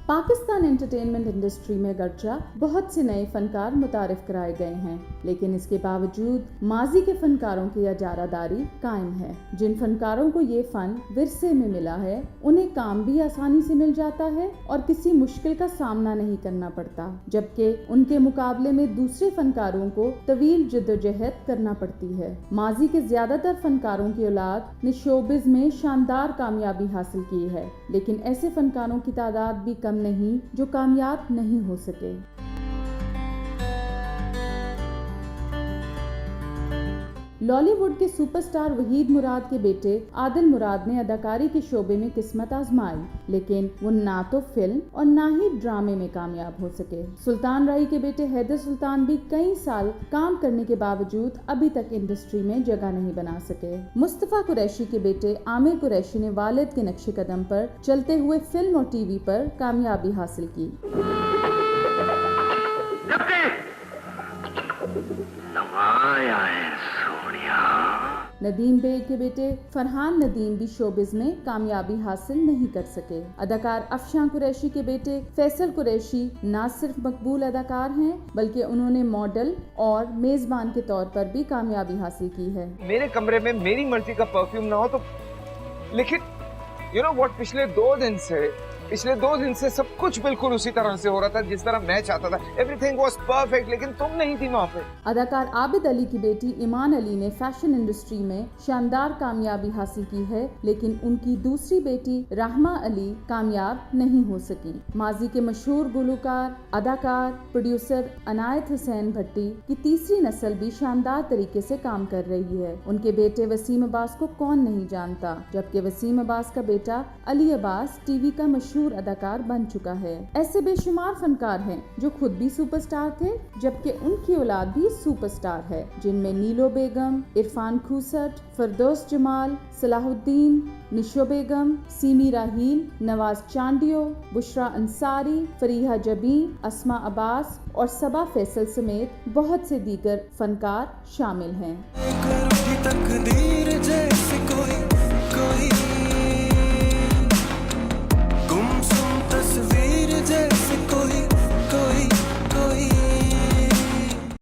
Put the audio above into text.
Pakistan entertainment industry में गर्चा बहुत से नए फनकार मुतारिफ कराए गए हैं, लेकिन इसके बावजूद माजी के फनकारों की इजारादारी कायम है। जिन फनकारों को ये फन विरसे में मिला है, उन्हें काम भी आसानी से मिल जाता है और किसी मुश्किल का सामना नहीं करना पड़ता, जबकि उनके मुकाबले में दूसरे फनकारों को तवील जद्दोजहद करना पड़ती है। माजी के ज्यादातर फनकारों की औलाद ने शोबिज में शानदार कामयाबी हासिल की है, लेकिन ऐसे फनकारों की तादाद भी कम नहीं जो कामयाब नहीं हो सके। लॉलीवुड के सुपरस्टार वहीद मुराद के बेटे आदिल मुराद ने अदाकारी के शोबे में किस्मत आजमाई, लेकिन वो ना तो फिल्म और ना ही ड्रामे में कामयाब हो सके। सुल्तान राही के बेटे हैदर सुल्तान भी कई साल काम करने के बावजूद अभी तक इंडस्ट्री में जगह नहीं बना सके। मुस्तफा कुरैशी के बेटे आमिर कुरैशी ने वालिद के नक्शे कदम पर चलते हुए फिल्म और टीवी पर कामयाबी हासिल की। नदीम बेग के बेटे फरहान नदीम भी शोबिज में कामयाबी हासिल नहीं कर सके। अदाकार अफशान कुरैशी के बेटे फैसल कुरैशी न सिर्फ मकबूल अदाकार हैं, बल्कि उन्होंने मॉडल और मेजबान के तौर पर भी कामयाबी हासिल की है। मेरे कमरे में मेरी मर्जी का परफ्यूम ना हो तो, लेकिन यू नो व्हाट, पिछले दो दिन से सब कुछ बिल्कुल उसी तरह से हो रहा था जिस तरह मैं चाहता था। एवरीथिंग वाज परफेक्ट, लेकिन तुम नहीं थी वहाँ पे। अदाकार आबिद अली की बेटी ईमान अली ने फैशन इंडस्ट्री में शानदार कामयाबी हासिल की है, लेकिन उनकी दूसरी बेटी रहमा अली कामयाब नहीं हो सकी। माजी के मशहूर गुलकार, अदाकार, प्रोड्यूसर अनायत हुसैन भट्टी की तीसरी नस्ल भी शानदार तरीके से काम कर रही है। उनके बेटे वसीम अब्बास को कौन नहीं जानता, जबकि वसीम अब्बास का बेटा अली अब्बास टीवी का मशहूर अदाकार बन चुका है। ऐसे बेशुमार फनकार हैं जो खुद भी सुपरस्टार थे, जबकि उनकी औलाद भी सुपरस्टार है, जिनमें नीलो बेगम, इरफान खूसट, फरदौस जमाल, सलाहुद्दीन, निशो बेगम, सीमी राहील, नवाज चांडियो, बुशरा अंसारी, फरीहा जबी, अस्मा अब्बास और सबा फैसल समेत बहुत से दीगर फनकार शामिल हैं।